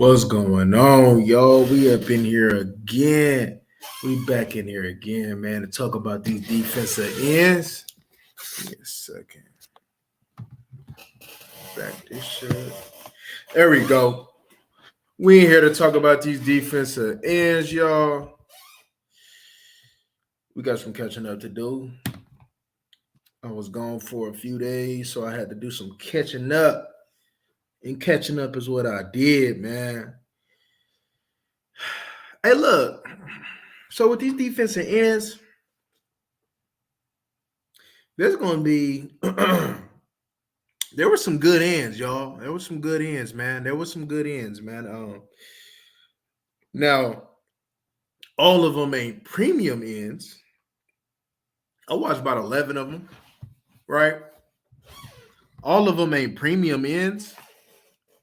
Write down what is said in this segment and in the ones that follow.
What's going on, yo? We up in here again. We back in here again, man, to talk about these defensive ends. Give me a second. Back this shit. There we go. We in here to talk about these defensive ends, y'all. We got some catching up to do. I was gone for a few days, so I had to do some catching up. And catching up is what I did, man. Hey, look. So with these defensive ends, there's going to be there were some good ends, y'all. There were some good ends, man. There were some good ends, man. Now all of them ain't premium ends. I watched about 11 of them, right? All of them ain't premium ends.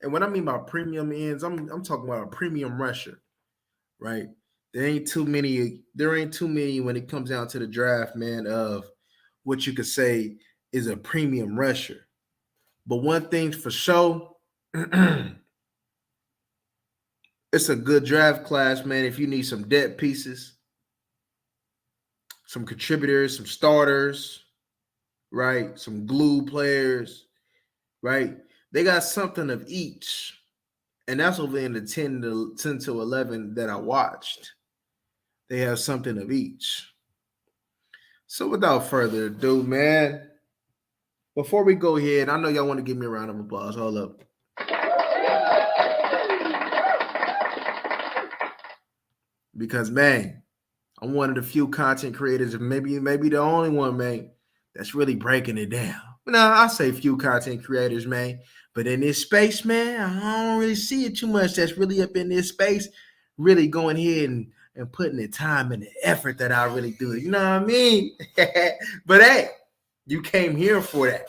And what I mean by premium ends, I'm talking about a premium rusher, right? There ain't too many when it comes down to the draft, man, of what you could say is a premium rusher. But one thing's for sure, it's a good draft class, man. If you need some depth pieces, some contributors, some starters, right? Some glue players, right? They got something of each. And that's over in the 10 to 11 that I watched. They have something of each. So without further ado, man, before we go ahead, I know y'all want to give me a round of applause. Hold up. Because, man, I'm one of the few content creators, and maybe the only one, man, that's really breaking it down. Now, I say few content creators, man, but in this space, man, I don't really see it too much that's really up in this space, really going ahead and putting the time and the effort that I really do. You know what I mean? But, hey, you came here for that.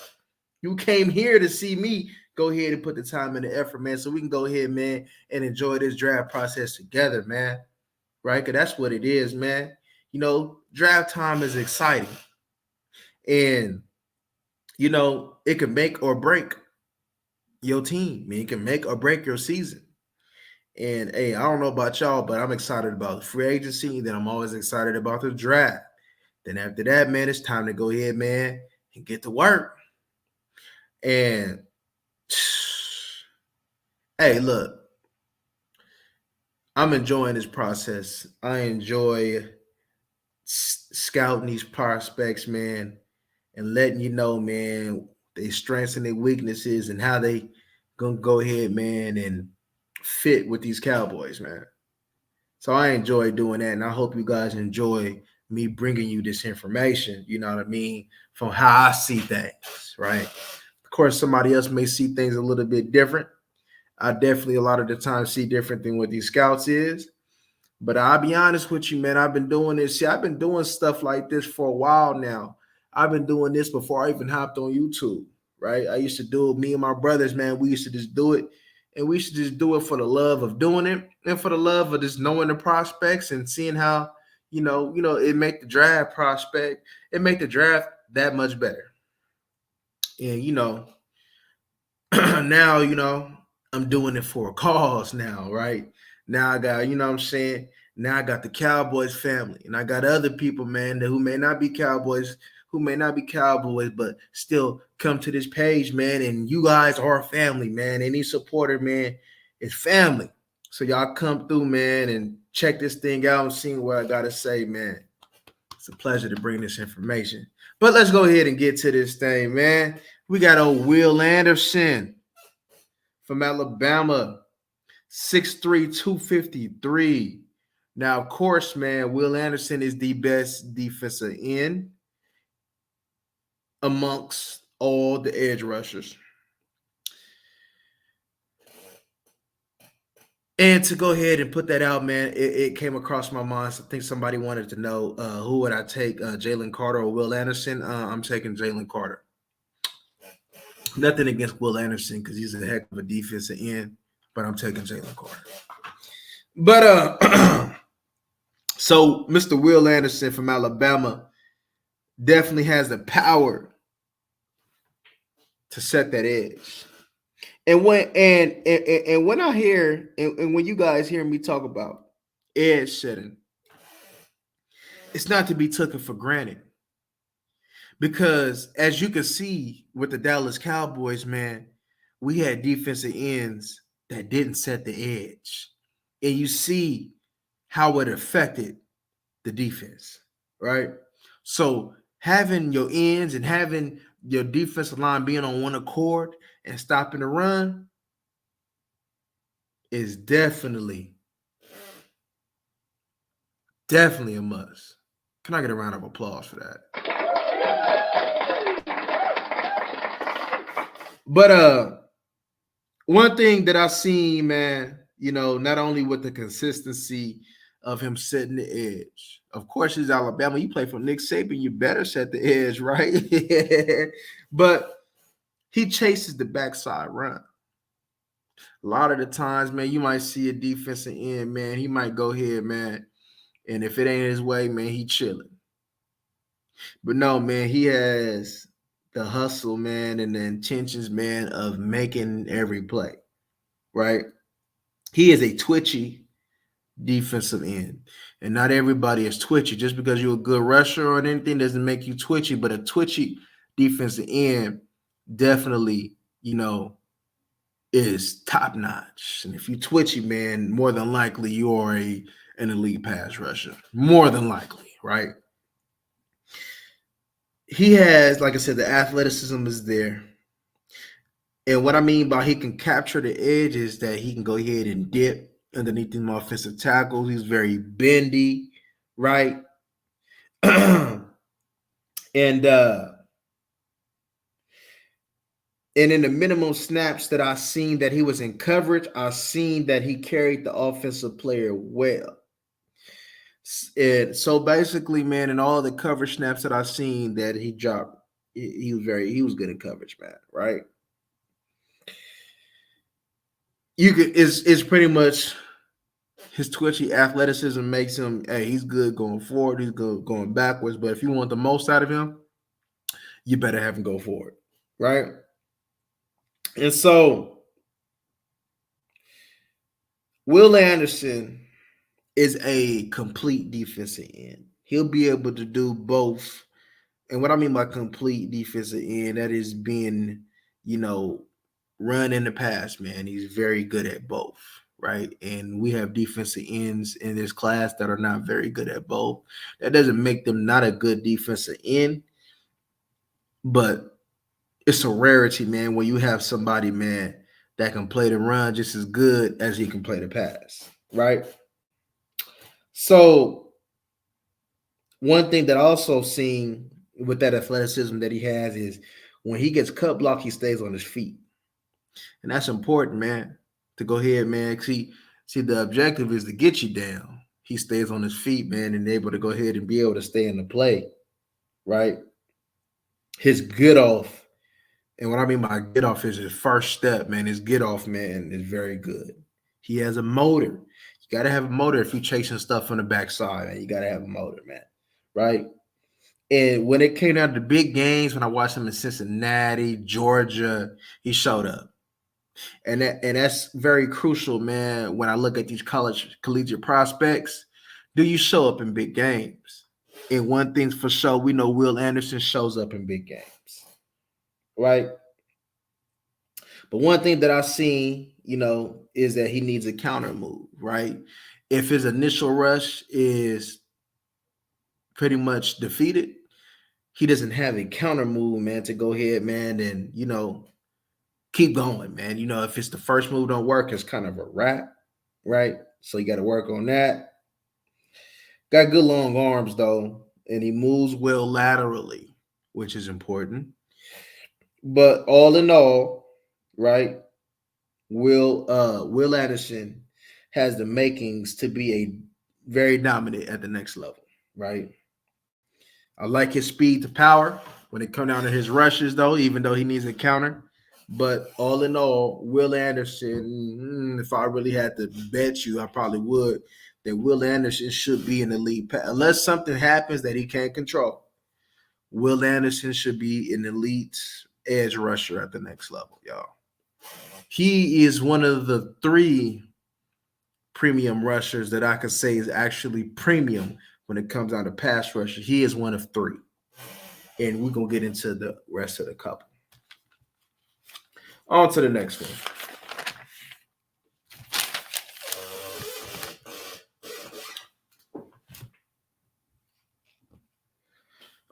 You came here to see me go ahead and put the time and the effort, man, so we can go ahead, man, and enjoy this draft process together, man. Right? Because that's what it is, man. You know, draft time is exciting. And, you know, it can make or break your team. I mean, it can make or break your season. And, hey, I don't know about y'all, but I'm excited about the free agency. Then I'm always excited about the draft. Then after that, man, it's time to go ahead, man, and get to work. And, hey, look. I'm enjoying this process. I enjoy scouting these prospects, man, and letting you know, man, their strengths and their weaknesses and how they gonna go ahead, man, and fit with these Cowboys, man. So I enjoy doing that, and I hope you guys enjoy me bringing you this information, you know what I mean, from how I see things, right? Of course, somebody else may see things a little bit different. I definitely a lot of the time see different than what these scouts is. But I'll be honest with you, man. I've been doing this. See, I've been doing stuff like this for a while now. I've been doing this before I even hopped on YouTube, right? I used to do it. Me and my brothers, man, we used to just do it. And we should just do it for the love of doing it and for the love of just knowing the prospects and seeing how, it make the draft prospect, it make the draft that much better. And, now, I'm doing it for a cause now, right? Now I got, you know what I'm saying? Now I got the Cowboys family, and I got other people, man, who may not be Cowboys, but still come to this page, man. And you guys are family, man. Any supporter, man, is family. So y'all come through, man, and check this thing out and see what I gotta say, man. It's a pleasure to bring this information. But let's go ahead and get to this thing, man. We got old Will Anderson from Alabama. 6'3", 253. Now, of course, man, Will Anderson is the best defensive end amongst all the edge rushers. And to go ahead and put that out, man, it came across my mind. I think somebody wanted to know who would I take, Jalen Carter or Will Anderson. I'm taking Jalen Carter. Nothing against Will Anderson because he's a heck of a defensive end, but I'm taking Jalen Carter. But so Mr. Will Anderson from Alabama definitely has the power to set that edge. And when I hear and when you guys hear me talk about edge setting, it's not to be taken for granted. Because as you can see with the Dallas Cowboys, man, we had defensive ends that didn't set the edge. And you see how it affected the defense, right? So having your ends and having your defensive line being on one accord and stopping the run is definitely a must. Can I get a round of applause for that? But one thing that I seen, man, not only with the consistency of him setting the edge. Of course, he's Alabama. You play for Nick Saban, you better set the edge, right? But he chases the backside run. A lot of the times, man, you might see a defensive end, man. He might go ahead, man, and if it ain't his way, man, he chilling. But no, man, he has the hustle, man, and the intentions, man, of making every play, right? He is a twitchy defensive end. And not everybody is twitchy. Just because you're a good rusher or anything doesn't make you twitchy, but a twitchy defensive end definitely, is top notch. And if you twitchy, man, more than likely you are an elite pass rusher. More than likely, right? He has, like I said, the athleticism is there. And what I mean by he can capture the edge is that he can go ahead and dip underneath them offensive tackles. He's very bendy, right? and in the minimum snaps that I seen that he was in coverage, I seen that he carried the offensive player well. And so basically, man, in all the coverage snaps that I seen that he dropped, he was good in coverage, man, right? It's pretty much his twitchy athleticism makes him, hey, he's good going forward, he's good going backwards. But if you want the most out of him, you better have him go forward, right? And so Will Anderson is a complete defensive end. He'll be able to do both. And what I mean by complete defensive end, that is being, run in the pass, man. He's very good at both, right? And we have defensive ends in this class that are not very good at both. That doesn't make them not a good defensive end, but it's a rarity, man, when you have somebody, man, that can play the run just as good as he can play the pass, right? So one thing that I also seen with that athleticism that he has is when he gets cut block, he stays on his feet. And that's important, man, to go ahead, man. See, the objective is to get you down. He stays on his feet, man, and able to go ahead and be able to stay in the play, right? His get off, and what I mean by get off is his first step, man. His get off, man, is very good. He has a motor. You got to have a motor if you're chasing stuff on the backside, man. You got to have a motor, man, right? And when it came down to big games, when I watched him in Cincinnati, Georgia, he showed up. And that's very crucial, man. When I look at these collegiate prospects, do you show up in big games? And one thing's for sure, we know Will Anderson shows up in big games, right? But one thing that I've seen, is that he needs a counter move, right? If his initial rush is pretty much defeated, he doesn't have a counter move, man, to go ahead, man, and keep going, man. If it's the first move don't work, it's kind of a wrap, right? So you got to work on that. Got good long arms though, and he moves well laterally, which is important. But all in all, right, Will Anderson has the makings to be a very dominant at the next level, right? I like his speed to power when it comes down to his rushes, though, even though he needs a counter. But all in all, Will Anderson, if I really had to bet you, I probably would, that Will Anderson should be an elite pass. Unless something happens that he can't control, Will Anderson should be an elite edge rusher at the next level, y'all. He is one of the three premium rushers that I could say is actually premium when it comes down to pass rusher. He is one of three. And we're going to get into the rest of the couple. On to the next one.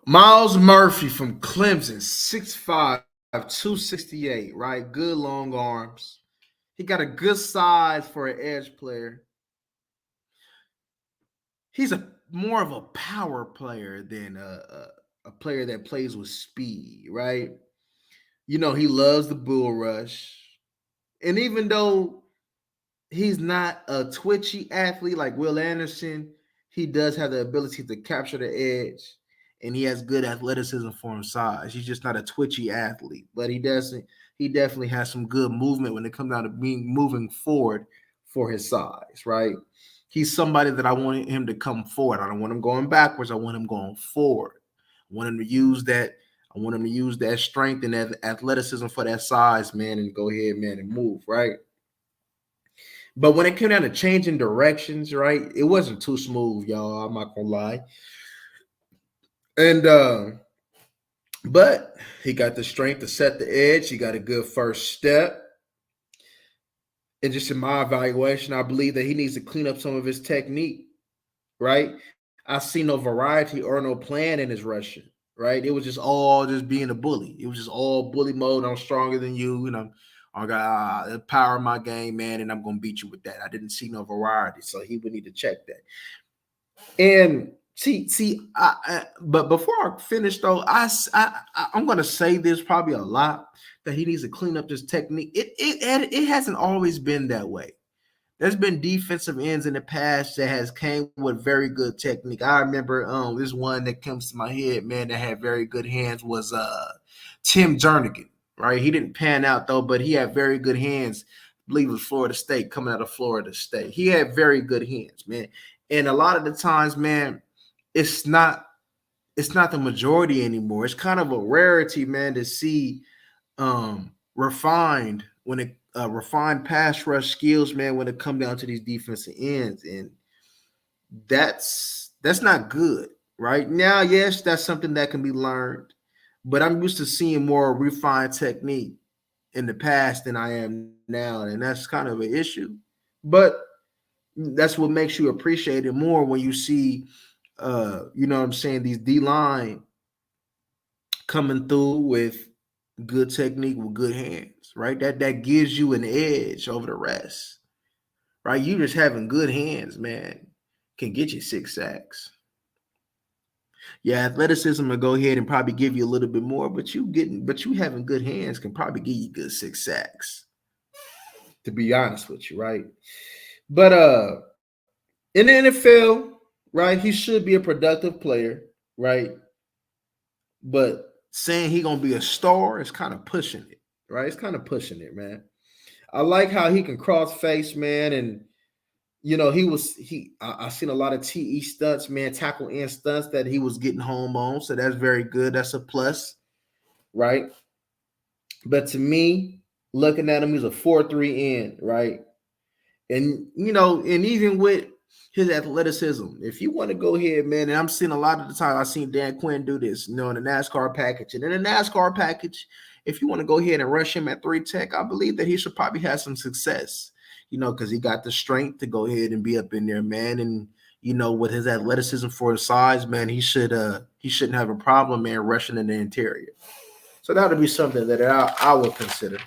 Myles Murphy from Clemson, 6'5", 268, right? Good long arms. He got a good size for an edge player. He's more of a power player than a player that plays with speed, right? You know, he loves the bull rush. And even though he's not a twitchy athlete like Will Anderson, he does have the ability to capture the edge, and he has good athleticism for his size. He's just not a twitchy athlete, but he definitely has some good movement when it comes down to being moving forward for his size, right? He's somebody that I want him to come forward. I don't want him going backwards. I want him going forward. I want him to use that. I want him to use that strength and that athleticism for that size, man, and go ahead, man, and move, right? But when it came down to changing directions, right, it wasn't too smooth, y'all. I'm not gonna lie. And but he got the strength to set the edge. He got a good first step. And just in my evaluation, I believe that he needs to clean up some of his technique, right? I see no variety or no plan in his rushing, right? It was just all just being a bully. It was just all bully mode. I'm stronger than you, and I got the power of my game, man, and I'm gonna beat you with that. I didn't see no variety, so he would need to check that. And but before I finish though, I'm gonna say this probably a lot that he needs to clean up this technique. It hasn't always been that way. There's been defensive ends in the past that has came with very good technique. I remember this one that comes to my head, man, that had very good hands was Tim Jernigan, right? He didn't pan out though, but he had very good hands. I believe it was Florida State, coming out of Florida State. He had very good hands, man. And a lot of the times, man, it's not the majority anymore. It's kind of a rarity, man, to see refined refined pass rush skills, man, when it comes down to these defensive ends. And that's not good. Right now, yes, that's something that can be learned, but I'm used to seeing more refined technique in the past than I am now, and that's kind of an issue. But that's what makes you appreciate it more when you see you know what I'm saying, these D-line coming through with good technique with good hands, right? That gives you an edge over the rest, right? You just having good hands, man, can get you 6 sacks. Yeah, athleticism will go ahead and probably give you a little bit more, but you having good hands can probably give you good 6 sacks. To be honest with you, right? But in the NFL, right, he should be a productive player, right? But saying he gonna be a star is kind of pushing it, right? It's kind of pushing it, man. I like how he can cross face, man, and you know I seen a lot of TE stunts, man, tackle in stunts that he was getting home on, so that's very good. That's a plus, right? But to me, looking at him, he's a 4-3 end, right? And you know, and even with his athleticism, if you want to go ahead, man, and I'm seeing a lot of the time, I've seen Dan Quinn do this, you know, in the NASCAR package. And in the NASCAR package, if you want to go ahead and rush him at 3 tech, I believe that he should probably have some success, you know, because he got the strength to go ahead and be up in there, man. And you know, with his athleticism for his size, man, he shouldn't have a problem, man, rushing in the interior. So that would be something that I would consider,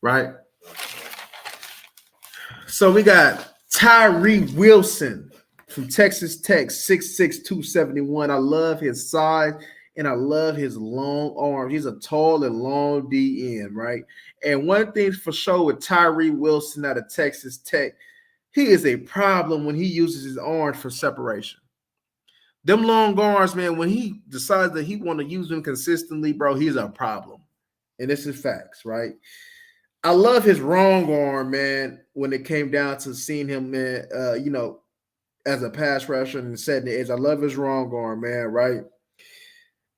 right? So we got Tyree Wilson from Texas Tech, 6'6", 271. I love his size and I love his long arms. He's a tall and long DN, right? And one thing for sure with Tyree Wilson out of Texas Tech, he is a problem when he uses his arms for separation. Them long arms, man, when he decides that he want to use them consistently, bro, he's a problem. And this is facts, right? I love his wrong arm, man, when it came down to seeing him, man, you know, as a pass rusher and setting the edge. I love his wrong arm, man, right?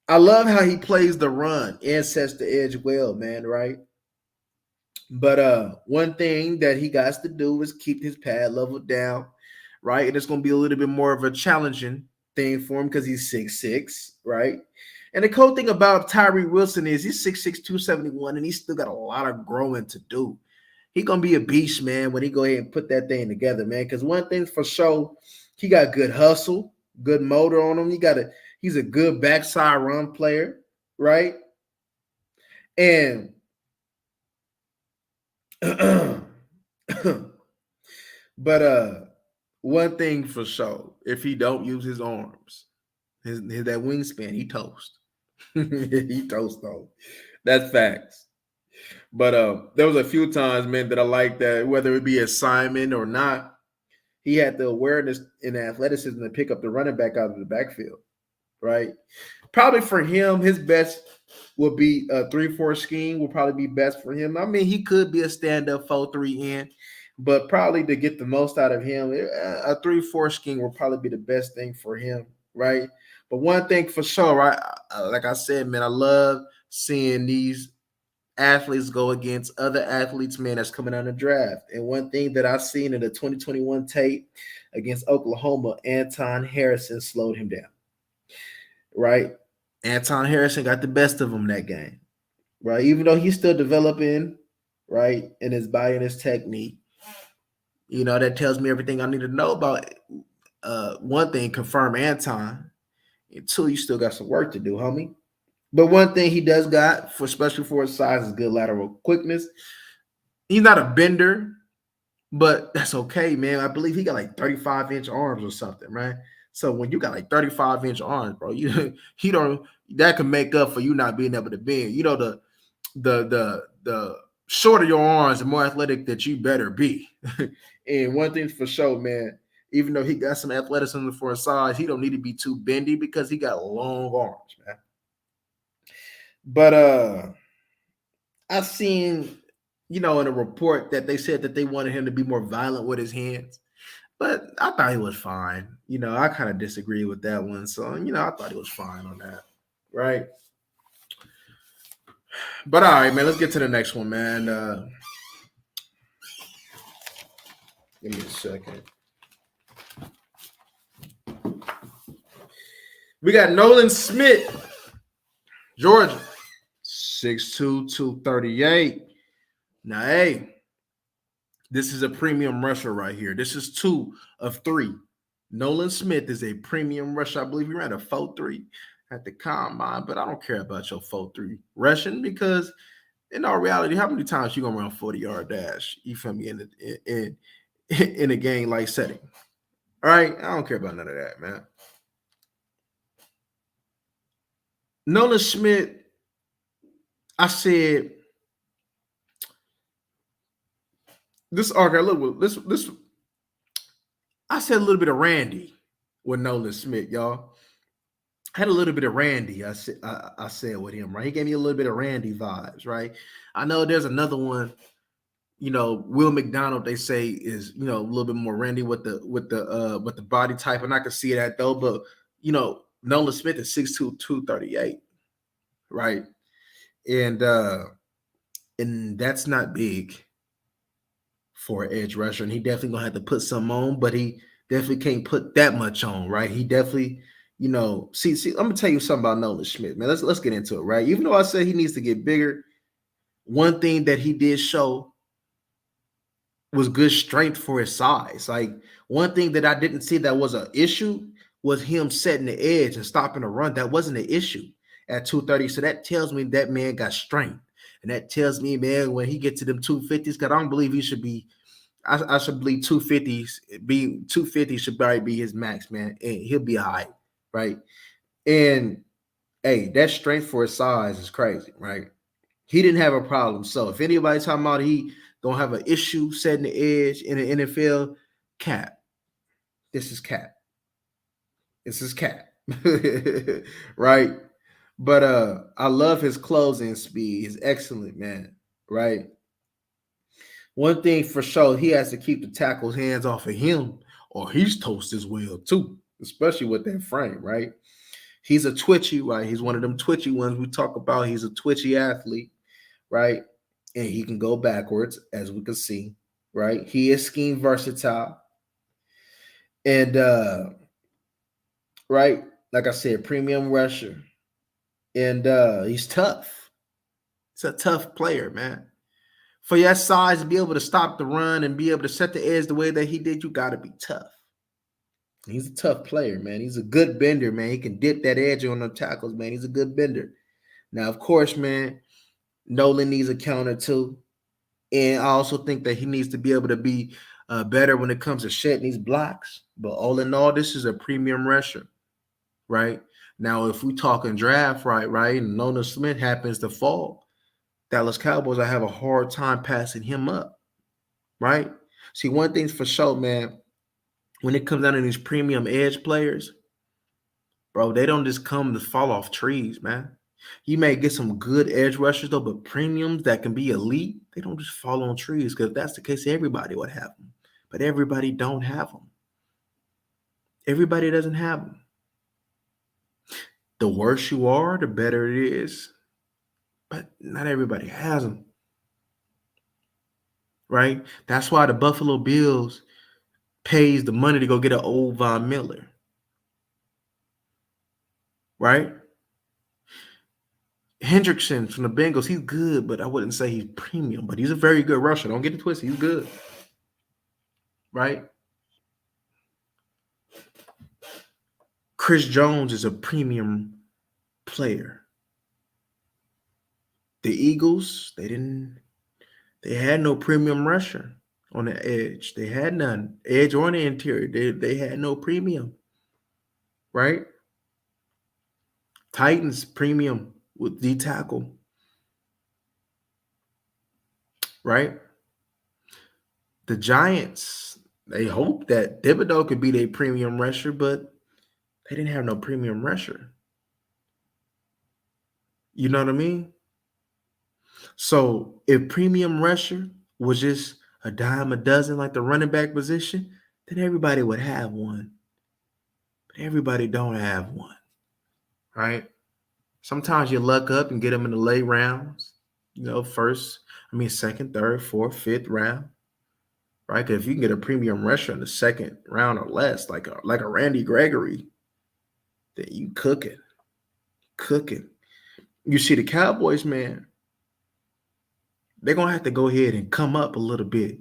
I love how he plays the run and sets the edge well, man, right? But one thing that he got to do is keep his pad level down, right? And it's going to be a little bit more of a challenging thing for him because he's 6'6", right? And the cool thing about Tyree Wilson is he's 6'6", 271, and he's still got a lot of growing to do. He gonna be a beast, man, when he go ahead and put that thing together, man. Because one thing for sure, he got good hustle, good motor on him. He's a good backside run player, right? And but one thing for sure, if he don't use his arms, his that wingspan, he toast. He toast though. That's facts. But there was a few times, man, that I like that, whether it be assignment or not, he had the awareness and the athleticism to pick up the running back out of the backfield, right? Probably for him, his best will be a 3-4 scheme will probably be best for him. I mean, he could be a stand-up 4-3 in, but probably to get the most out of him, a 3-4 scheme will probably be the best thing for him, right? But one thing for sure, right? Like I said, man, I love seeing these athletes go against other athletes, man, that's coming out of the draft. And one thing that I've seen in the 2021 tape against Oklahoma, Anton Harrison slowed him down, right? Anton Harrison got the best of him that game, right? Even though he's still developing, right, in his body and his technique, that tells me everything I need to know about one thing, confirm Anton. And two, you still got some work to do, homie. But one thing he does got, for especially for his size, is good lateral quickness. He's not a bender, but that's okay, man. I believe he got like 35-inch arms or something, right? So when you got like 35-inch arms, bro, he don't that can make up for you not being able to bend. The shorter your arms, the more athletic that you better be. And one thing's for sure, man, even though he got some athleticism for his size, he don't need to be too bendy because he got long arms, man. But I seen, in a report that they said that they wanted him to be more violent with his hands. But I thought he was fine. I kind of disagree with that one. So, I thought he was fine on that. Right. But all right, man, let's get to the next one, man. Give me a second. We got Nolan Smith, Georgia, 6'2", 238. Now, hey, this is a premium rusher right here. This is 2 of 3. Nolan Smith is a premium rusher. I believe he ran a 4.3 at the combine, but I don't care about your 4.3 rushing because in all reality, how many times you gonna run a 40-yard dash? You feel me in a game like setting? All right, I don't care about none of that, man. Nolan Smith, I said this. Okay, look, this. I said a little bit of Randy with Nolan Smith, y'all. I had a little bit of Randy. I said with him, right? He gave me a little bit of Randy vibes, right? I know there's another one. Will McDonald, they say is a little bit more Randy with the body type, and I can see that though. But Nolan Smith is 6'2", 238, right? And that's not big for an edge rusher, and he definitely gonna have to put some on, but he definitely can't put that much on, right? He definitely, see. I'm gonna tell you something about Nolan Smith, man. Let's get into it, right? Even though I said he needs to get bigger, one thing that he did show was good strength for his size. Like one thing that I didn't see that was an issue was him setting the edge and stopping a run. That wasn't an issue at 230. So that tells me that man got strength. And that tells me, man, when he gets to them 250s, because I don't believe he should be, I should believe 250 should probably be his max, man. And he'll be high, right? And hey, that strength for his size is crazy, right? He didn't have a problem. So if anybody talking about he gonna have an issue setting the edge in the NFL, cap. This is cap. This is cap. Right? But I love his closing speed. He's excellent, man. Right? One thing for sure, he has to keep the tackle's hands off of him, or he's toast as well, too, especially with that frame, right? He's a twitchy, right? He's one of them twitchy ones we talk about. He's a twitchy athlete, right? and he can go backwards, as we can see, right? He is scheme versatile. And right, like I said, premium rusher. And he's tough. He's a tough player, man. For your size to be able to stop the run and be able to set the edge the way that he did, you got to be tough. He's a tough player, man. He's a good bender, man. He can dip that edge on the tackles, man. He's a good bender. Now, of course, man, Nolan needs a counter too. And I also think that he needs to be able to be better when it comes to shedding these blocks. But all in all, this is a premium rusher, right? Now, if we talking draft, right, and Nolan Smith happens to fall, Dallas Cowboys, I have a hard time passing him up, right? See, one thing's for sure, man, when it comes down to these premium edge players, bro, they don't just come to fall off trees, man. You may get some good edge rushers, though, but premiums that can be elite, they don't just fall on trees, because if that's the case, everybody would have them. But everybody don't have them. Everybody doesn't have them. The worse you are, the better it is. But not everybody has them. Right? That's why the Buffalo Bills pays the money to go get an old Von Miller. Right? Hendrickson from the Bengals, he's good, but I wouldn't say he's premium, but he's a very good rusher. Don't get it twisted. He's good. Right? Chris Jones is a premium player. The Eagles, they had no premium rusher on the edge. They had none. Edge or on the interior. They had no premium. Right? Titans premium with D tackle. Right? The Giants, they hope that Thibodeau could be their premium rusher, but they didn't have no premium rusher. You know what I mean? So if premium rusher was just a dime a dozen like the running back position, then everybody would have one. But everybody don't have one. Right? Sometimes you luck up and get them in the late rounds. Second, third, fourth, fifth round. Right? Because if you can get a premium rusher in the second round or less, like a Randy Gregory, then you cooking. You see the Cowboys, man, they're going to have to go ahead and come up a little bit.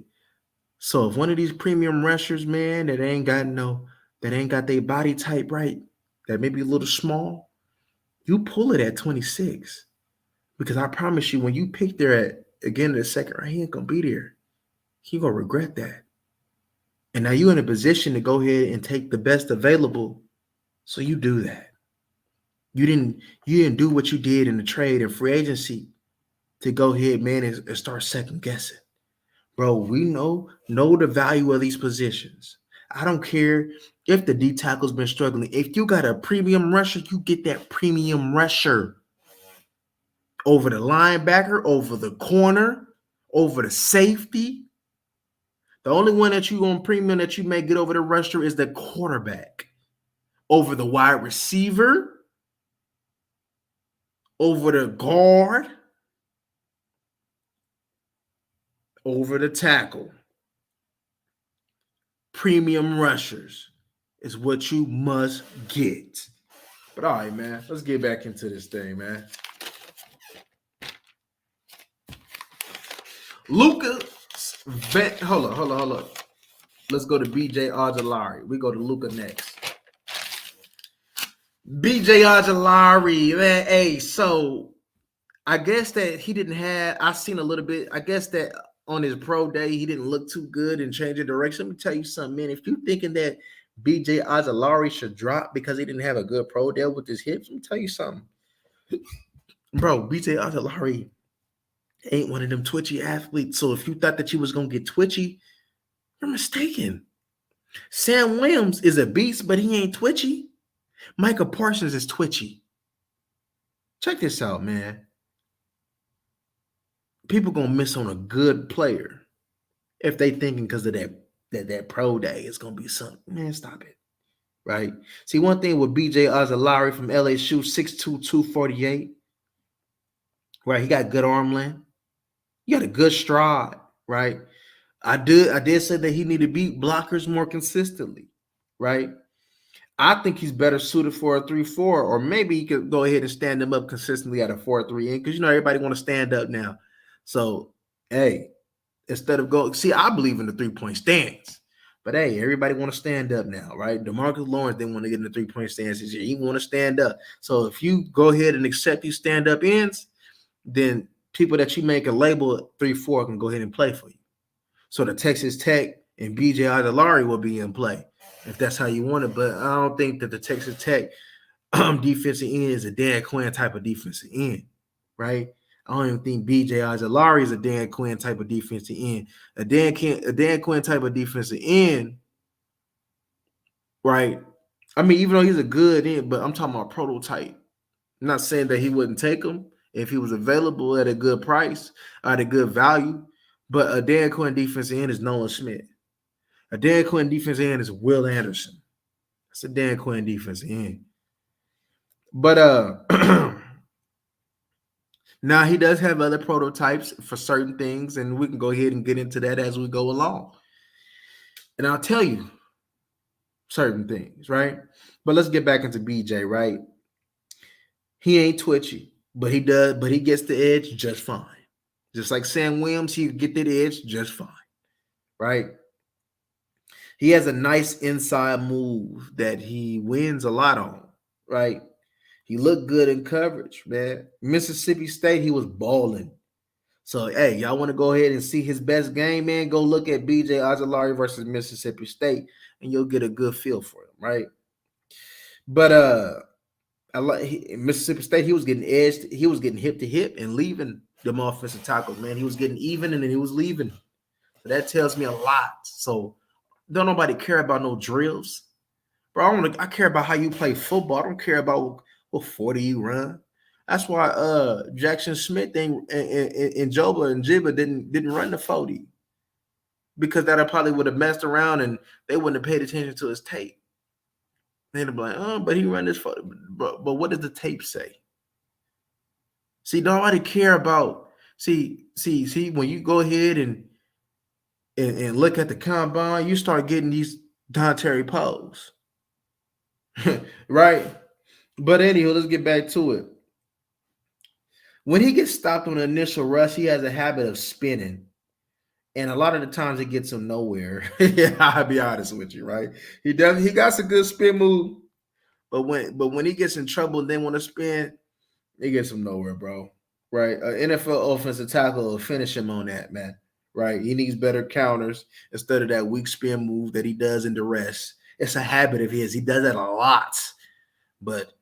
So if one of these premium rushers, man, that ain't got their body type right, that may be a little small, you pull it at 26. Because I promise you, when you pick there at, again, in the second round, he ain't going to be there. He going to regret that. And now you're in a position to go ahead and take the best available. So you do that. You didn't do what you did in the trade and free agency to go ahead, man, and start second guessing. Bro, we know the value of these positions. I don't care if the D tackle's been struggling. If you got a premium rusher, you get that premium rusher over the linebacker, over the corner, over the safety. The only one that you on premium that you may get over the rusher is the quarterback. Over the wide receiver, over the guard, over the tackle. Premium rushers is what you must get. But all right, man, let's get back into this thing, man. Luka, hold up. Let's go to BJ Ojulari. We go to Luka next. BJ Ojulari, man, hey, so I guess that he didn't have, I seen a little bit, I guess that on his pro day, he didn't look too good and change the direction. Let me tell you something, man. If you're thinking that BJ Ojulari should drop because he didn't have a good pro day with his hips, let me tell you something. Bro, BJ Ojulari ain't one of them twitchy athletes. So if you thought that you was going to get twitchy, you're mistaken. Sam Williams is a beast, but he ain't twitchy. Micah Parsons is twitchy. Check this out, man. People gonna miss on a good player if they thinking because of that pro day it's gonna be something. Man, stop it. Right? See, one thing with BJ Ojulari from LSU, 6'2", 248. Right, he got good arm length. He got a good stride, right? I did say that he need to beat blockers more consistently, right? I think he's better suited for a 3-4, or maybe he could go ahead and stand him up consistently at a 4-3 in, because everybody want to stand up now. So, hey, instead of go see, I believe in the 3-point stance. But hey, everybody want to stand up now, right? DeMarcus Lawrence didn't want to get in the 3-point stance this year. He want to stand up. So if you go ahead and accept these stand-up ends, then people that you make a label 3-4 can go ahead and play for you. So the Texas Tech and BJ Ojulari will be in play if that's how you want it. But I don't think that the Texas Tech defensive end is a Dan Quinn type of defensive end, right? I don't even think BJ Ojulari is a Dan Quinn type of defensive end. A Dan Quinn type of defensive end, right? I mean, even though he's a good end, but I'm talking about prototype. I'm not saying that he wouldn't take him if he was available at a good price, at a good value. But a Dan Quinn defensive end is Nolan Smith. A Dan Quinn defensive end is Will Anderson. That's a Dan Quinn defensive end. But now he does have other prototypes for certain things, and we can go ahead and get into that as we go along. And I'll tell you certain things, right? But let's get back into BJ, right? He ain't twitchy, but he gets the edge just fine. Just like Sam Williams, he get that edge just fine, right? He has a nice inside move that he wins a lot on, right? He looked good in coverage, man. Mississippi State, he was balling. So, hey, y'all want to go ahead and see his best game, man? Go look at BJ Ojulari versus Mississippi State, and you'll get a good feel for him, right? But I like Mississippi State. He was getting edged. He was getting hip to hip and leaving them offensive tackles, man. He was getting even, and then he was leaving. So that tells me a lot. So don't nobody care about no drills, bro. I care about how you play football. I don't care about what 40 you run. That's why Jackson Smith and Joba and Jibba didn't run the 40, because that probably would have messed around and they wouldn't have paid attention to his tape. They'd be like, oh, but he ran this 40. But what does the tape say? See, nobody care about. See, when you go ahead and look at the combine, you start getting these Dontari Poes. Right? But anyway, let's get back to it. When he gets stopped on the initial rush, he has a habit of spinning. And a lot of the times it gets him nowhere. Yeah, I'll be honest with you, right? He got some good spin move, but when he gets in trouble and they want to spin, it gets him nowhere, bro. Right? An NFL offensive tackle will finish him on that, man. Right? He needs better counters instead of that weak spin move that he does in the rest. It's a habit of his. He does that a lot, but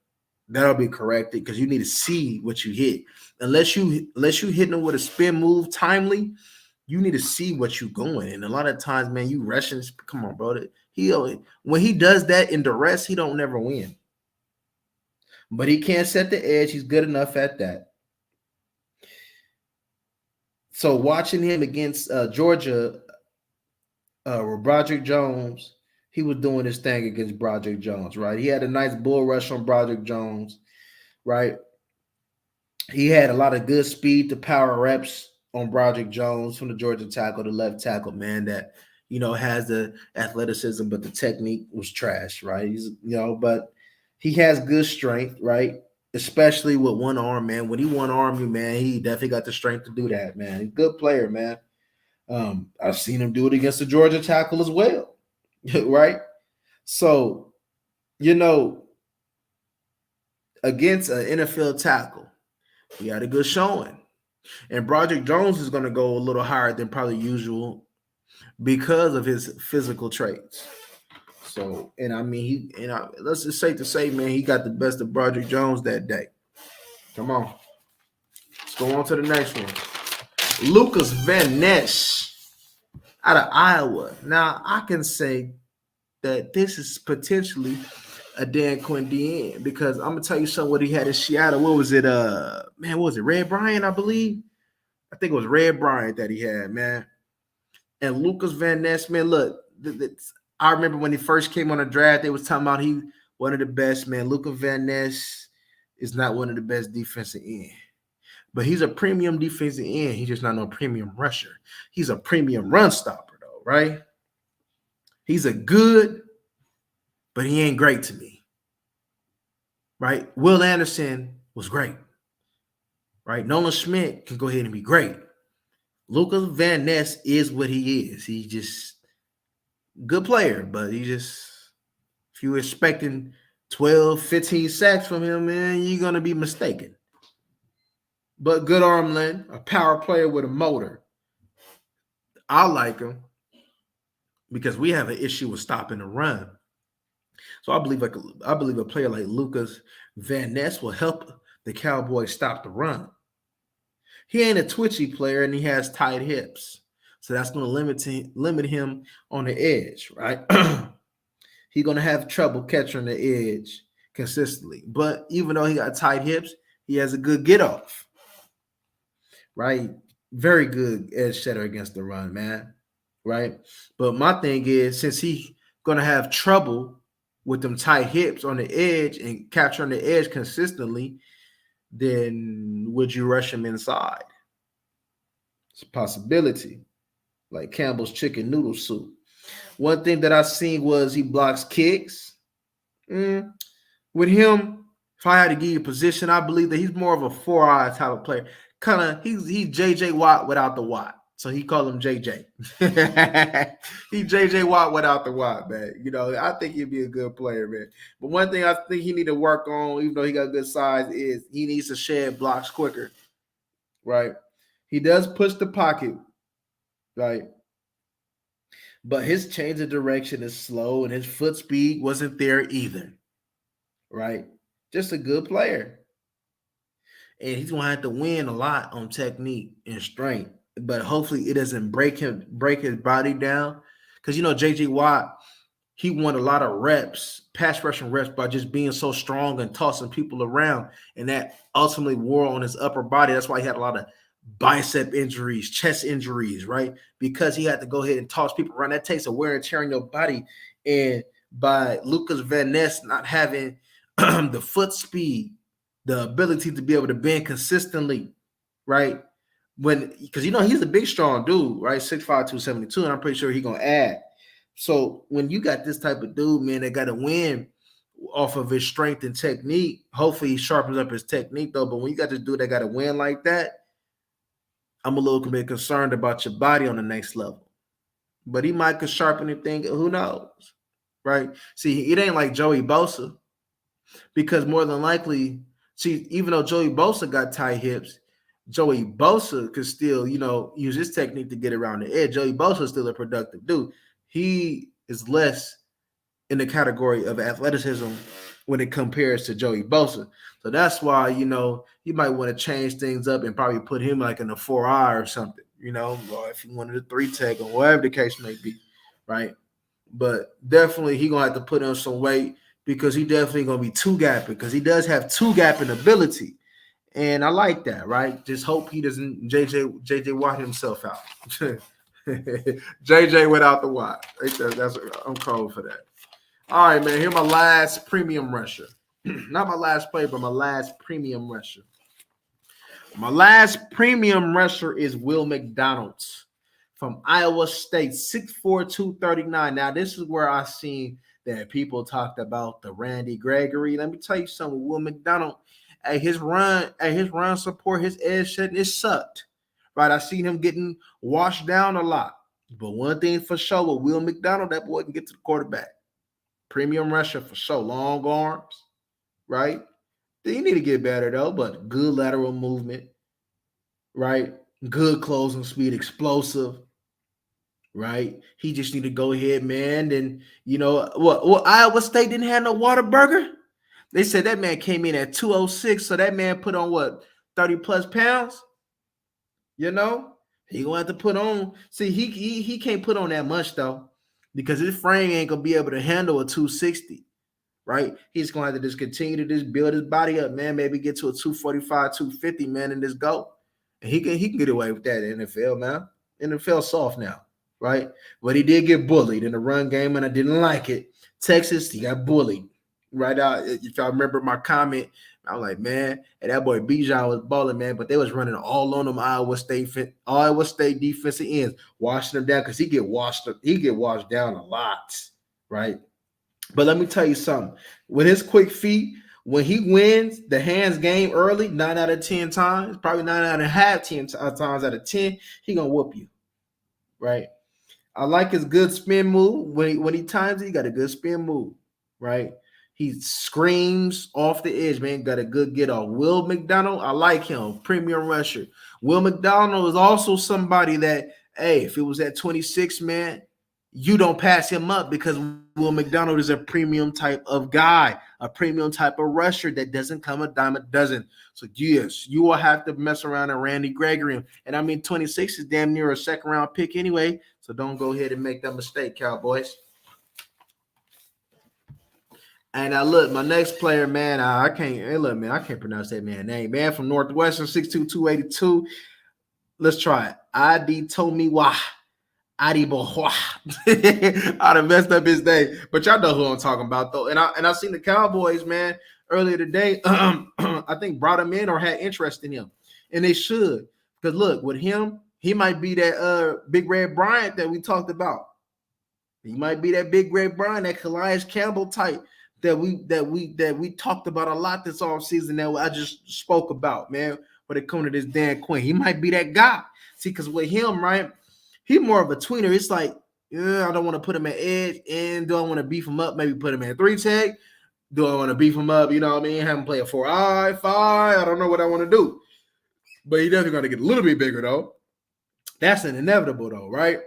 that'll be corrected because you need to see what you hit. Unless you hitting him with a spin move timely, you need to see what you're going. And a lot of times, man, you rushing. Come on, bro. When he does that in the rest, he don't never win. But he can't set the edge. He's good enough at that. So watching him against Georgia, with Broderick Jones, he was doing his thing against Broderick Jones, right? He had a nice bull rush on Broderick Jones, right? He had a lot of good speed to power reps on Broderick Jones from the Georgia tackle, the left tackle, man, that, has the athleticism, but the technique was trash, right? But he has good strength, right? Especially with one arm, man. When he one arm you, man, he definitely got the strength to do that, man. He's a good player, man. I've seen him do it against the Georgia tackle as well, right? So, against an NFL tackle, he had a good showing. And Broderick Jones is going to go a little higher than probably usual because of his physical traits. So, and I mean, let's just safe to say, man, he got the best of Broderick Jones that day. Come on. Let's go on to the next one. Lucas Van Ness out of Iowa. Now, I can say that this is potentially a Dan Quinn DN, because I'm gonna tell you something. What he had in Seattle, what was it? What was it? Red Bryant, I believe. I think it was Red Bryant that he had, man. And Lucas Van Ness, man, look, I remember when he first came on the draft, they was talking about he one of the best, man. Lucas Van Ness is not one of the best defensive end, But he's a premium defensive end. He's just not no premium rusher. He's a premium run stopper, though, right? He's a good, but he ain't great to me, right? Will Anderson was great, right? Nolan Schmidt can go ahead and be great. Lucas Van Ness is what he is. He's just good player, but he just, if you're expecting 12, 15 sacks from him, man, you're going to be mistaken. But good arm length, a power player with a motor. I like him because we have an issue with stopping the run. So I believe a player like Lucas Van Ness will help the Cowboys stop the run. He ain't a twitchy player and he has tight hips. So that's going to limit him on the edge, right? He's going to have trouble catching the edge consistently. But even though he got tight hips, he has a good get off, right? Very good edge setter against the run, man, right? But my thing is, since he's going to have trouble with them tight hips on the edge and capturing the edge consistently, then would you rush him inside? It's a possibility, like Campbell's chicken noodle soup. One thing that I seen was he blocks kicks. With him, if I had to give you a position, I believe that he's more of a 4-eye type of player. Kind of, he's JJ Watt without the Watt. So he called him JJ. He JJ Watt without the Watt, man. You know, I think he'd be a good player, man. But one thing I think he need to work on, even though he got good size, is he needs to shed blocks quicker, right? He does push the pocket, right? But his change of direction is slow, and his foot speed wasn't there either, right? Just a good player. And he's going to have to win a lot on technique and strength. But hopefully it doesn't break his body down. Because, you know, J.J. Watt, he won a lot of reps, pass rushing reps, by just being so strong and tossing people around. And that ultimately wore on his upper body. That's why he had a lot of bicep injuries, chest injuries, right? Because he had to go ahead and toss people around. That takes a wear and tear on your body. And by Lucas Van Ness not having the foot speed, the ability to be able to bend consistently, right? Because, you know, he's a big, strong dude, right? 6'5", 272, and I'm pretty sure he's going to add. So when you got this type of dude, man, that got to win off of his strength and technique, hopefully he sharpens up his technique, though. But when you got this dude that got to win like that, I'm a little bit concerned about your body on the next level. But he might could sharpen the thing. Who knows, right? See, it ain't like Joey Bosa, because more than likely, see, even though Joey Bosa got tight hips, Joey Bosa could still, you know, use his technique to get around the edge. Joey Bosa is still a productive dude. He is less in the category of athleticism when it compares to Joey Bosa. So that's why, you know, you might want to change things up and probably put him like in a 4-eye or something, you know, or if you wanted a 3-tech or whatever the case may be, right? But definitely he going to have to put on some weight, because he definitely going to be two-gapping, because he does have two-gapping ability. And I like that, right? Just hope he doesn't JJ Watt himself out. JJ without the Watt. I'm cold for that. All right, man. Here's my last premium rusher. Not my last player, but my last premium rusher. My last premium rusher is Will McDonald from Iowa State, 6'4", 239. Now, this is where I seen that people talked about the Randy Gregory. Let me tell you something. Will McDonald, his run support, his edge setting, it sucked. Right? I seen him getting washed down a lot. But one thing for sure with Will McDonald, that boy can get to the quarterback. Premium rusher for sure. Long arms, right? You need to get better, though, but good lateral movement, right? Good closing speed, explosive, right? He just need to go ahead, man. And, you know, Iowa State didn't have no Whataburger? They said that man came in at 206, so that man put on, 30-plus pounds? You know? He going to have to put on. See, he can't put on that much, though, because his frame ain't going to be able to handle a 260. Right? He's going to have to just continue to just build his body up, man. Maybe get to a 245, 250, man, and just go. And he can get away with that in the NFL, man. NFL soft now, right? But he did get bullied in the run game, and I didn't like it. Texas, he got bullied, right out. If y'all remember my comment, I'm like, man, and that boy Bijan was balling, man, but they was running all on them Iowa State defensive ends, washing them down because he get washed down a lot, right? But let me tell you something. With his quick feet, when he wins the hands game early, 9 out of 10 times, probably 9 out of half 10 times out of 10, he gonna whoop you, right? I like his good spin move. When he times it, he got a good spin move, right? He screams off the edge, man. Got a good get off. Will McDonald, I like him. Premium rusher. Will McDonald is also somebody that, hey, if it was at 26, man, you don't pass him up because Will McDonald is a premium type of guy, a premium type of rusher that doesn't come a dime a dozen. So, yes, you will have to mess around and Randy Gregory. And I mean, 26 is damn near a second round pick anyway. So don't go ahead and make that mistake, Cowboys. And now look, my next player, man, I can't pronounce that man's name. Man from Northwestern, 6'2", 282. Let's try it. Adi Tomiwa. Adi Bohwa. I'd have messed up his name, but y'all know who I'm talking about, though. And I seen the Cowboys, man, earlier today. I think brought him in or had interest in him, and they should, because look, with him, he might be that Big Red Bryant that we talked about. He might be that Big Red Bryant, that Calais Campbell type that we talked about a lot this offseason that I just spoke about, man. When it comes to this Dan Quinn, he might be that guy. See, because with him, right, he more of a tweener. It's like, yeah, I don't want to put him at edge, and do I want to beef him up? Maybe put him at 3-tech. Do I want to beef him up? You know what I mean? Have him play a 4-eye, 5. I don't know what I want to do. But he definitely going to get a little bit bigger, though. That's an inevitable, though, right?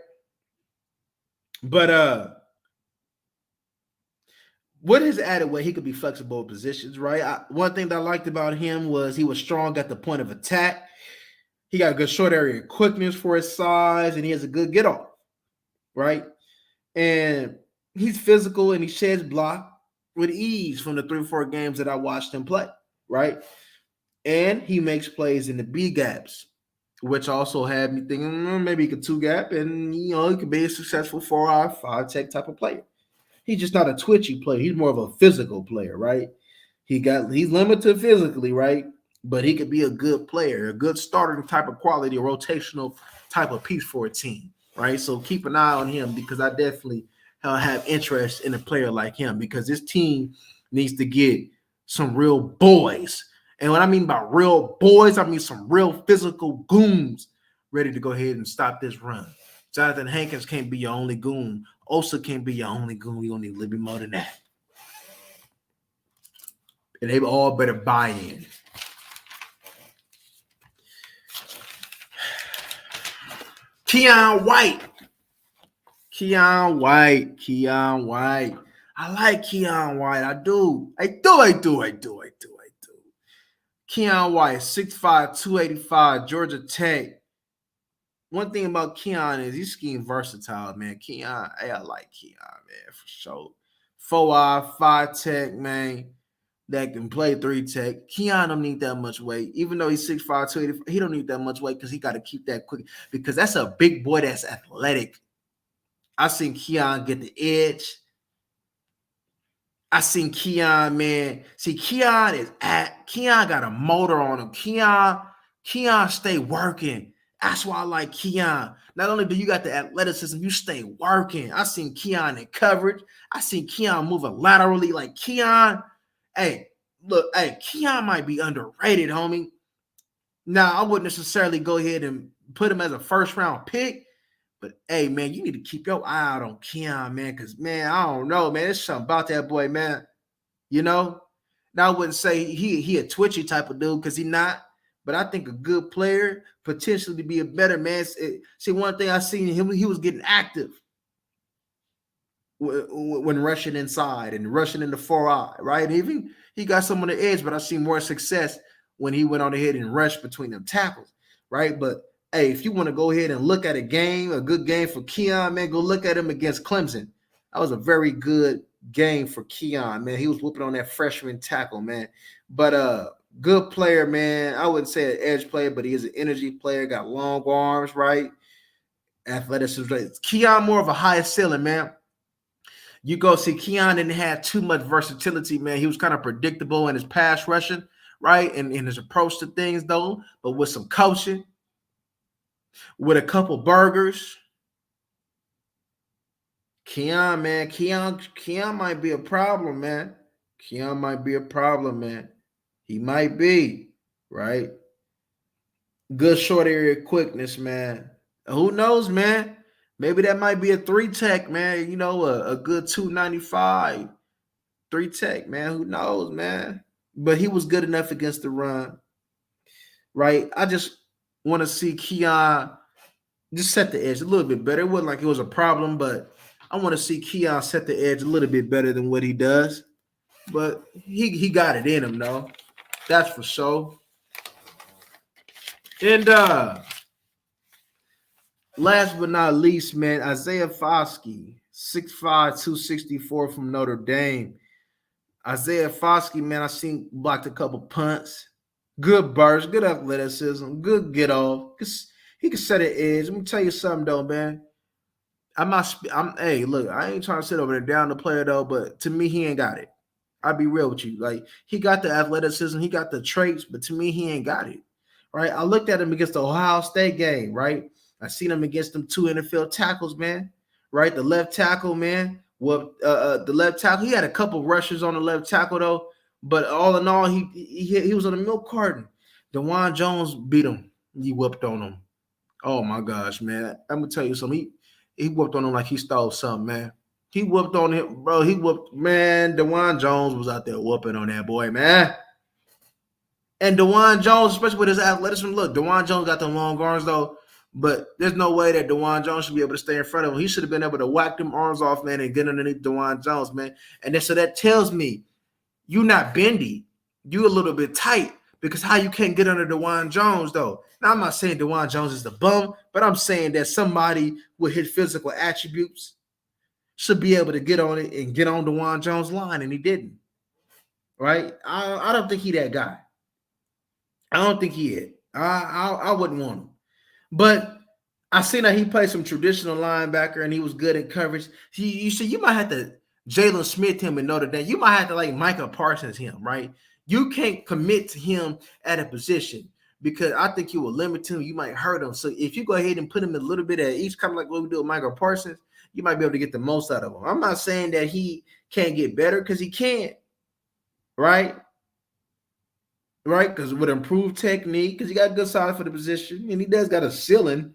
But with his added weight, he could be flexible positions, right? One thing that I liked about him was he was strong at the point of attack. He got a good short area quickness for his size, and he has a good get off, right? And he's physical and he sheds block with ease from the 3-4 games that I watched him play, right? And he makes plays in the B gaps, which also had me thinking maybe he could 2-gap, and he could be a successful 4-eye, 5-tech type of player. He's just not a twitchy player. He's more of a physical player, right? He's limited physically, right? But he could be a good player, a good starting type of quality, a rotational type of piece for a team, right? So keep an eye on him because I definitely have interest in a player like him because this team needs to get some real boys. And what I mean by real boys, I mean some real physical goons ready to go ahead and stop this run. Jonathan Hankins can't be your only goon. Osa can't be your only goon. You don't need a little bit more than that. And they all better buy in. Keion White. I like Keion White. I do. Keion White, 6'5", 285, Georgia Tech. One thing about Keion is he's scheme versatile, man. Keion, hey, I like Keion, man, for sure. 4-eye, 5-tech, man, that can play 3-tech. Keion don't need that much weight. Even though he's 6'5", 285, he don't need that much weight because he got to keep that quick because that's a big boy that's athletic. I seen Keion get the edge. I seen Keion, man. See, Keion got a motor on him. Keion stay working. That's why I like Keion. Not only do you got the athleticism, you stay working. I seen Keion in coverage. I seen Keion moving laterally. Like Keion, Keion might be underrated, homie. Now, I wouldn't necessarily go ahead and put him as a first-round pick, but, hey, man, you need to keep your eye out on Keion, man, because, man, I don't know, man. There's something about that boy, man. You know? Now, I wouldn't say he a twitchy type of dude because he's not, but I think a good player potentially to be a better man. See, one thing I seen him, he was getting active when rushing inside and rushing in the 4-eye, right? Even he got some on the edge, but I seen more success when he went on ahead and rushed between them tackles, right? But hey, if you want to go ahead and look at a good game for Keion, man, go look at him against Clemson. That was a very good game for Keion, man. He was whooping on that freshman tackle, man. But good player, man. I wouldn't say an edge player, but he is an energy player. Got long arms, right? Athleticism. Keion more of a high ceiling, man. You go see Keon didn't have too much versatility, man. He was kind of predictable in his pass rushing, right? And in his approach to things, though. But with some coaching, with a couple burgers, Keon, man, Keon might be a problem, man. Keon might be a problem, man. He might be, right? Good short area quickness, man. Who knows, man? Maybe that might be a three tech, man. You know, a good 295 three tech, man. Who knows, man? But he was good enough against the run, right? I just want to see Keon just set the edge a little bit better. It wasn't like it was a problem, but I want to see Keon set the edge a little bit better than what he does. But he got it in him, though. That's for sure. And last but not least, man, Isaiah Foskey, 6'5", 264 from Notre Dame. Isaiah Foskey, man, I seen blocked a couple punts. Good burst, good athleticism, good get off. He can set an edge. Let me tell you something, though, man. Hey, look, I ain't trying to sit over there down the player, though, but to me, he ain't got it. I'll be real with you. Like, he got the athleticism, he got the traits, but to me, he ain't got it. Right? I looked at him against the Ohio State game, right? I seen him against them two NFL tackles, man. Right? The left tackle, man. Well, the left tackle, he had a couple rushes on the left tackle, though. But all in all, he was on a milk carton. DeJuan Jones beat him. He whooped on him. Oh, my gosh, man. I'm going to tell you something. He whooped on him like he stole something, man. He whooped on him, bro. He whooped, man. DeJuan Jones was out there whooping on that boy, man. And DeJuan Jones, especially with his athleticism, look, DeJuan Jones got the long arms, though. But there's no way that DeJuan Jones should be able to stay in front of him. He should have been able to whack them arms off, man, and get underneath DeJuan Jones, man. And then, so that tells me you not bendy. You a little bit tight, because how you can't get under DeJuan Jones, though. Now, I'm not saying DeJuan Jones is the bum, but I'm saying that somebody with his physical attributes should be able to get on it and get on DeJuan Jones' line, and he didn't. Right? I don't think he that guy. I don't think he is. I wouldn't want him. But I seen that he played some traditional linebacker and he was good in coverage. You see, you might have to Jalen Smith him in Notre Dame. You might have to like Micah Parsons him, right? You can't commit to him at a position because I think you will limit him. You might hurt him. So if you go ahead and put him a little bit at each, kind of like what we do with Micah Parsons, you might be able to get the most out of him. I'm not saying that he can't get better, because he can't, right? Right, because with improved technique, because he got good size for the position, and he does got a ceiling.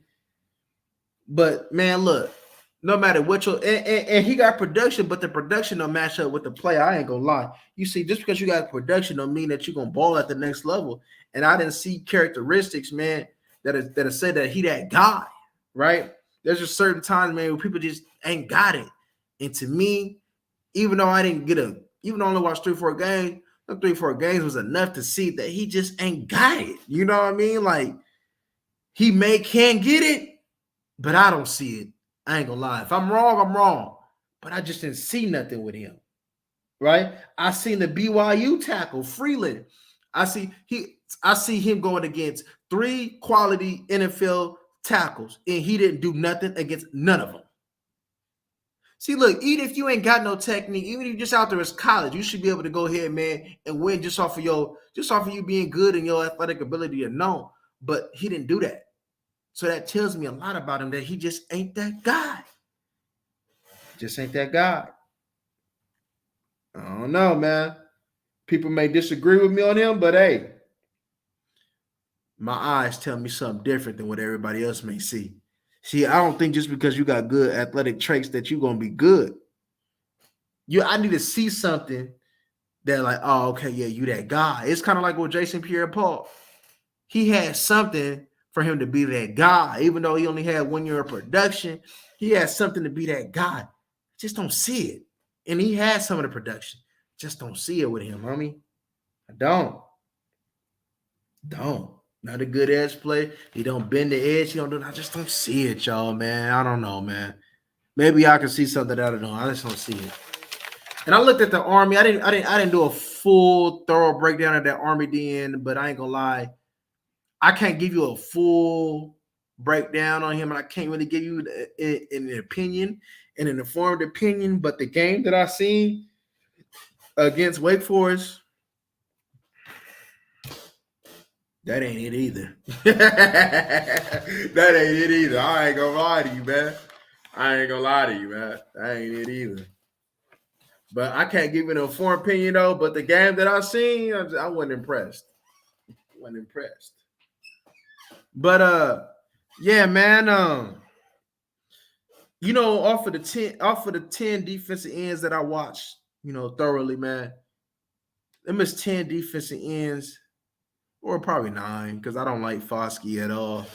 But man, look, no matter what and he got production, but the production don't match up with the play. I ain't gonna lie. You see, just because you got production don't mean that you're gonna ball at the next level. And I didn't see characteristics, man, that say that he that guy, right? There's just certain times, man, where people just ain't got it. And to me, even though I only watched 3-4 games. The 3-4 games was enough to see that he just ain't got it. You know what I mean? Like, he can get it, but I don't see it. I ain't gonna lie. If I'm wrong, I'm wrong. But I just didn't see nothing with him. Right? I seen the BYU tackle, Freeland. I see him going against 3 quality NFL tackles, and he didn't do nothing against none of them. See, look, even if you ain't got no technique, even if you're just out there as college, you should be able to go ahead, man, and win just off of you being good and your athletic ability to know. But he didn't do that. So that tells me a lot about him, that he just ain't that guy. Just ain't that guy. I don't know, man. People may disagree with me on him, but hey, my eyes tell me something different than what everybody else may see. See, I don't think just because you got good athletic traits that you're going to be good. I need to see something that like, oh, okay, yeah, you that guy. It's kind of like with Jason Pierre-Paul. He had something for him to be that guy. Even though he only had 1 year of production, he had something to be that guy. Just don't see it. And he had some of the production. Just don't see it with him, homie. I don't. Not a good edge play. He don't bend the edge. He don't do. I just don't see it, y'all, man. I don't know, man. Maybe I can see something out of them. I just don't see it. And I looked at the Army. I didn't do a full thorough breakdown of that Army DN, but I ain't gonna lie. I can't give you a full breakdown on him, and I can't really give you an opinion and an informed opinion. But the game that I seen against Wake Forest, that ain't it either. That ain't it either. I ain't gonna lie to you, man. I ain't gonna lie to you, man. That ain't it either. But I can't give you an informed opinion though. But the game that I seen, I wasn't impressed. Wasn't impressed. But yeah, man. Off of the 10 defensive ends that I watched, thoroughly, man. Them is 10 defensive ends, or probably 9, because I don't like Foskey at all.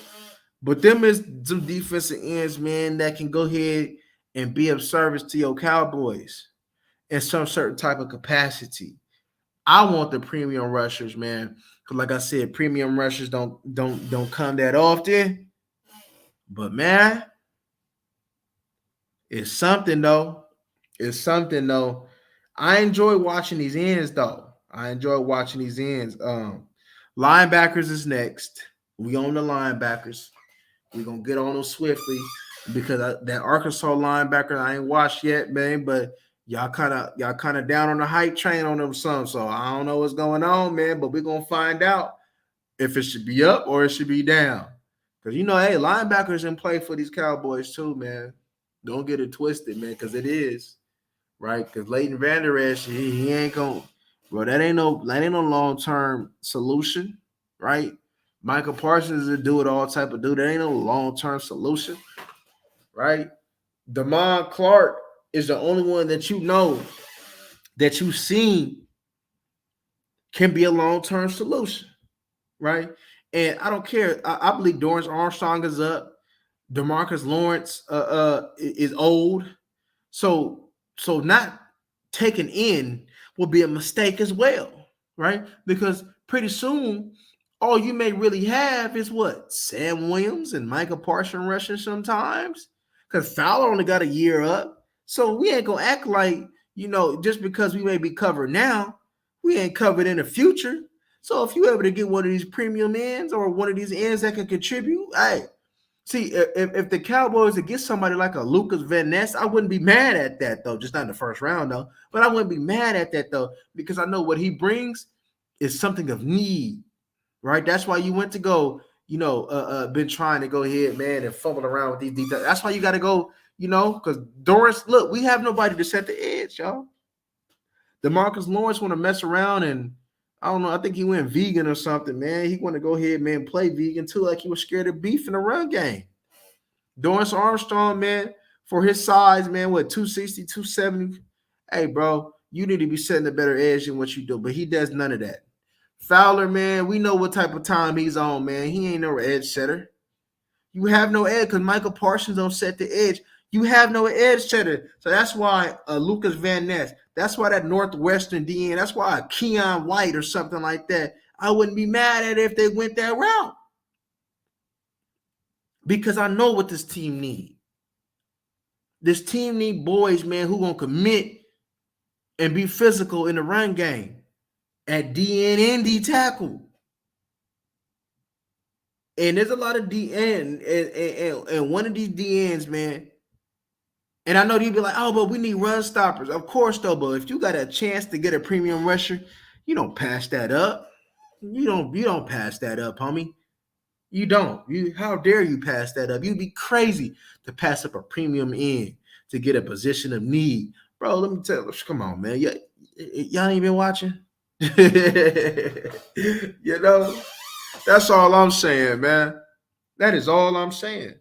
But them is some defensive ends, man, that can go ahead and be of service to your Cowboys in some certain type of capacity. I want the premium rushers, man. Because like I said, premium rushers don't come that often. But man, it's something though. It's something though. I enjoy watching these ends though. Linebackers is next. We own the linebackers. We're gonna get on them swiftly because that Arkansas linebacker I ain't watched yet, man. But y'all kind of down on the hype train on them some. So I don't know what's going on, man. But we're gonna find out if it should be up or it should be down. Because hey, linebackers in play for these Cowboys too, man. Don't get it twisted, man, because it is. Right? Because Leighton Vander Esch, he ain't gonna, bro. That ain't no long-term solution, right? Michael Parsons is a do it all type of dude. That ain't no long-term solution, right? Damon Clark is the only one that that you've seen can be a long-term solution, right? And I don't care. I believe Dorrance Armstrong is up. DeMarcus Lawrence is old. So not taking in will be a mistake as well, right? Because pretty soon, all you may really have is what? Sam Williams and Micah Parsons rushing sometimes. Because Fowler only got a year up. So we ain't going to act like, just because we may be covered now, we ain't covered in the future. So if you're able to get one of these premium ends or one of these ends that can contribute, hey, see, if the Cowboys would get somebody like a Lucas Van Ness, I wouldn't be mad at that, though. Just not in the first round, though. But I wouldn't be mad at that, though, because I know what he brings is something of need, right? That's why you went to go, been trying to go ahead, man, and fumble around with these details. That's why you got to go, because Dorrance, look, we have nobody to set the edge, y'all. DeMarcus Lawrence want to mess around and I don't know. I think he went vegan or something, man. He want to go ahead, man, play vegan too, like he was scared of beef in the run game. Dorrance Armstrong, man, for his size, man, 260, 270. Hey, bro, you need to be setting a better edge than what you do, but he does none of that. Fowler, man, we know what type of time he's on, man. He ain't no edge setter. You have no edge because Michael Parsons don't set the edge. You have no edge setter. So that's why Lucas Van Ness, that's why that Northwestern DN, that's why Keon White or something like that, I wouldn't be mad at it if they went that route. Because I know what this team need. This team need boys, man, who gonna commit and be physical in the run game at DN and D tackle. And there's a lot of DN and one of these DNs, man. And I know you'd be like, oh, but we need run stoppers. Of course, though, but if you got a chance to get a premium rusher, you don't pass that up. You don't pass that up, homie. You don't. How dare you pass that up? You'd be crazy to pass up a premium end to get a position of need. Bro, let me tell you, come on, man. Y'all ain't been watching? That's all I'm saying, man. That is all I'm saying.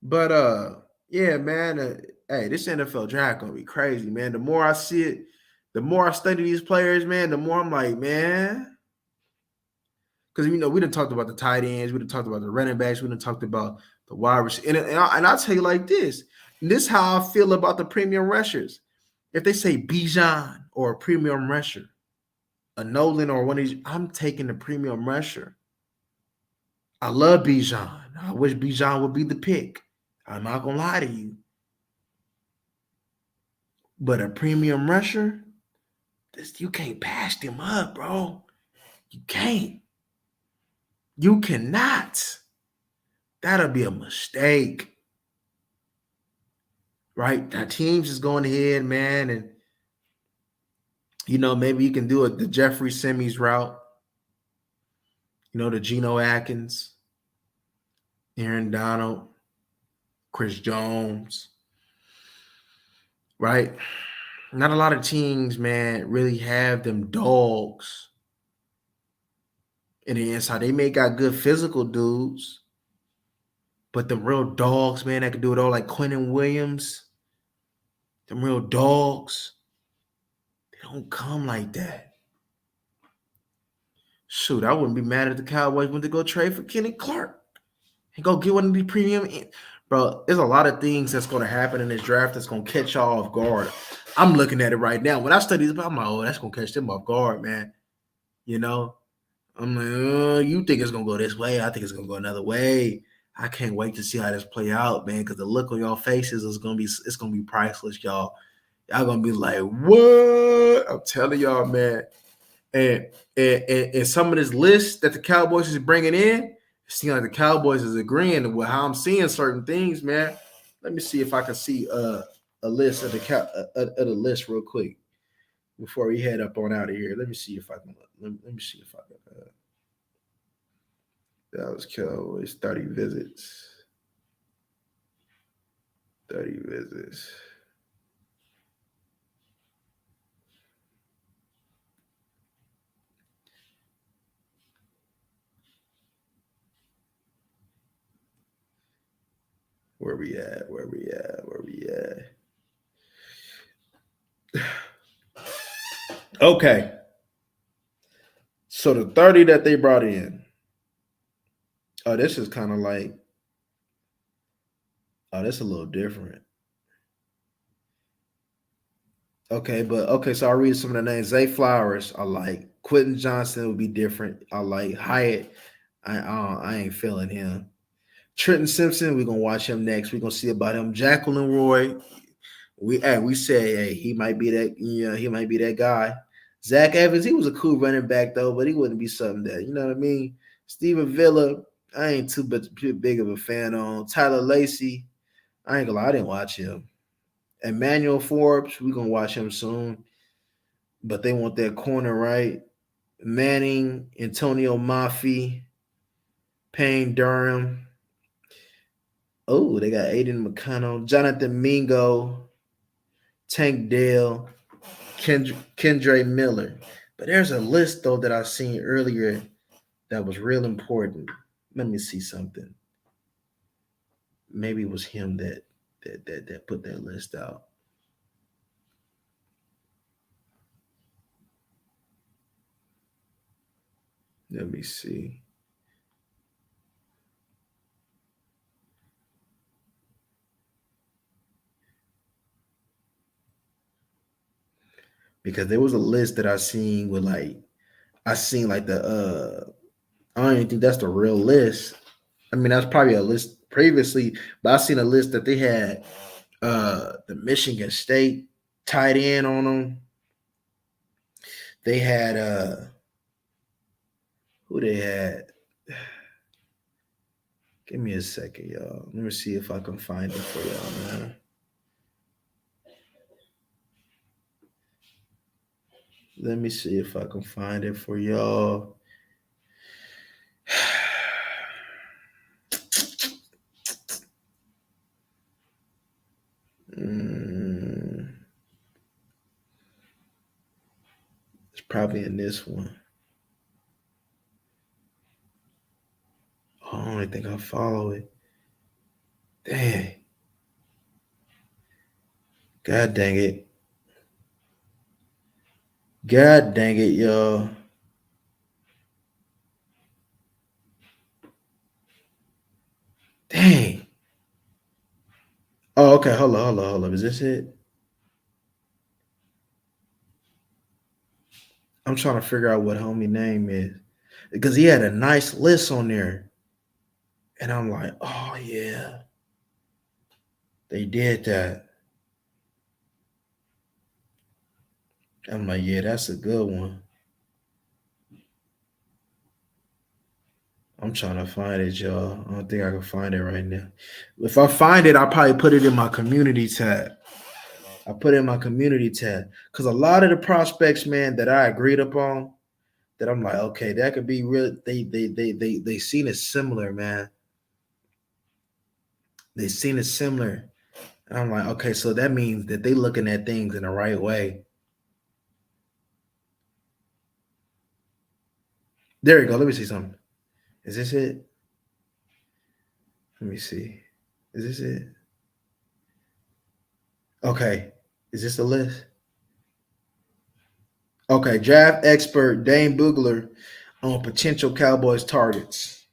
But yeah, man. Hey, this NFL draft gonna be crazy, man. The more I see it, the more I study these players, man, the more I'm like, man. Because we done talked about the tight ends, we done talked about the running backs, we done talked about the wide receivers. And I'll tell you like this. And this is how I feel about the premium rushers. If they say Bijan or a premium rusher, a Nolan or one of these, I'm taking the premium rusher. I love Bijan. I wish Bijan would be the pick. I'm not gonna lie to you. But a premium rusher, you can't pass them up, bro. You can't. You cannot. That'll be a mistake. right? Now teams is going ahead, man, and maybe you can do it the Jeffrey Simmons route, the Geno Atkins, Aaron Donald, Chris Jones, right? Not a lot of teams, man, really have them dogs in the inside. They may got good physical dudes, but the real dogs, man, that can do it all, like Quentin Williams, them real dogs, they don't come like that. Shoot, I wouldn't be mad if the Cowboys went to go trade for Kenny Clark and go get one of the premium. Bro, there's a lot of things that's going to happen in this draft that's going to catch y'all off guard. I'm looking at it right now. When I study this, I'm like, oh, that's going to catch them off guard, man. I'm like, you think it's going to go this way? I think it's going to go another way. I can't wait to see how this play out, man, because the look on y'all faces is going to be priceless, y'all. Y'all going to be like, what? I'm telling y'all, man. And some of this list that the Cowboys is bringing in, it seems like the Cowboys is agreeing with how I'm seeing certain things, man. Let me see if I can see a list of the list real quick before we head up on out of here. Let me see if I can. Let me see if I can. That was Cowboys 30 visits. 30 visits. Where we at? Where we at? Where we at? Okay. So the 30 that they brought in. Oh, this is kind of like, oh, that's a little different. Okay, so I'll read some of the names. Zay Flowers, I like. Quentin Johnson would be different. I like Hyatt. I ain't feeling him. Trenton Simpson, we're gonna watch him next. We're gonna see about him. Jacqueline Roy, we say, hey, he might be that, he might be that guy. Zach Evans, he was a cool running back though, but he wouldn't be something that, you know what I mean? Steven Villa, I ain't too big of a fan on. Tyler Lacey, I ain't gonna lie, I didn't watch him. Emmanuel Forbes, we're gonna watch him soon. But they want that corner, right? Manning, Antonio Mafi, Payne Durham. Oh, they got Aiden McConnell, Jonathan Mingo, Tank Dale, Kendre Miller. But there's a list though that I seen earlier that was real important. Let me see something. Maybe it was him that put that list out. Let me see. Because there was a list that I seen with I seen like I don't even think that's the real list. I mean, that's probably a list previously, but I seen a list that they had the Michigan State tight end on them. They had who they had. Give me a second, y'all. Let me see if I can find it for y'all, man. Let me see if I can find it for y'all. It's probably in this one. Oh, I don't think I follow it. Dang. God dang it. God dang it, y'all. Dang. Oh, okay. Hold on. Is this it? I'm trying to figure out what homie name is. Because he had a nice list on there. And I'm like, oh yeah. They did that. I'm like, yeah, that's a good one. I'm trying to find it, y'all. I don't think I can find it right now. If I find it, I'll probably put it in my community tab. I put it in my community tab because a lot of the prospects, man, that I agreed upon, that I'm like, okay, that could be real. They seen it similar, man. They seen it similar. And I'm like, okay, so that means that they looking at things in the right way. There you go. Let me see something. Is this it? Let me see. Is this it? Okay. Is this the list? Okay. Draft expert Dane Boogler on potential Cowboys targets.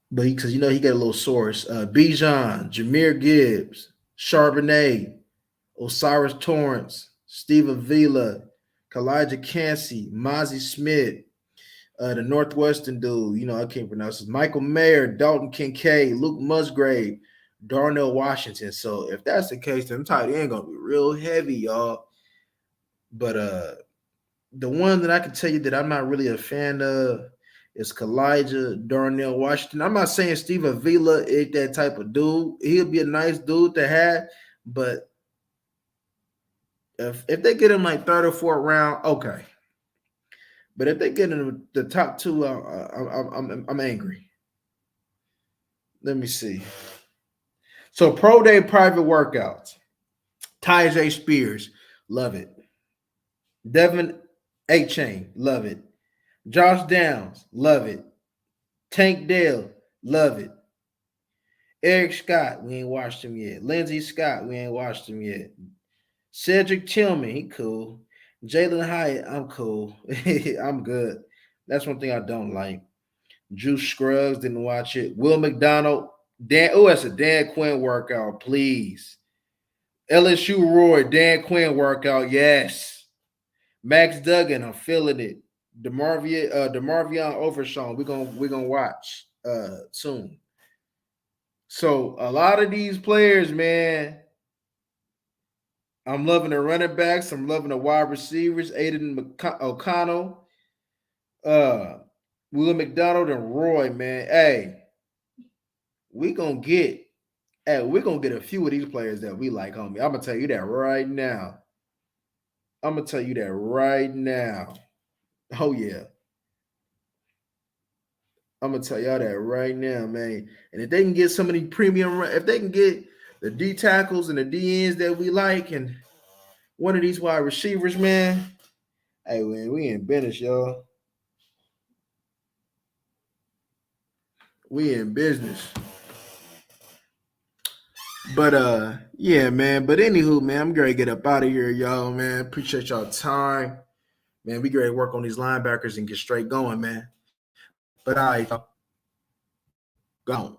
But because he got a little source. Bijan, Jameer Gibbs, Charbonnet, Osiris Torrance, Steve Avila, Kalijah Cansey, Mozzie Smith, the Northwestern dude, I can't pronounce it. Michael Mayer, Dalton Kincaid, Luke Musgrave, Darnell Washington. So if that's the case, then tight end gonna be real heavy, y'all. But the one that I can tell you that I'm not really a fan of is Kalijah, Darnell Washington. I'm not saying Steve Avila is that type of dude. He'll be a nice dude to have, but if they get him like third or fourth round, okay. But if they get in the top two, I'm angry. Let me see. So pro day private workouts. Tyjae Spears, love it. Devin A-Chain, love it. Josh Downs, love it. Tank Dell, love it. Eric Scott, we ain't watched him yet. Lindsey Scott, we ain't watched him yet. Cedric Tillman, he cool. Jalen Hyatt, I'm cool. I'm good. That's one thing I don't like. Drew Scruggs, didn't watch it. Will McDonald, that's a Dan Quinn workout, please. LSU Roy, Dan Quinn workout, yes. Max Duggan, I'm feeling it. DeMarvion Overshawn, we're gonna watch soon. So a lot of these players, man, I'm loving the running backs. I'm loving the wide receivers. Aiden O'Connell, Will McDonald, and Roy, man. Hey, we're gonna get a few of these players that we like, homie. I'm gonna tell you that right now. Oh yeah. I'm gonna tell y'all that right now, man. And if they can get some of these premium, if they can get the D tackles and the D ends that we like, and one of these wide receivers, man. Hey, man, we in business, y'all. We in business. But yeah, man. But anywho, man, I'm gonna get up out of here, y'all, man. Appreciate y'all time. Man, we gonna work on these linebackers and get straight going, man. But all right, gone.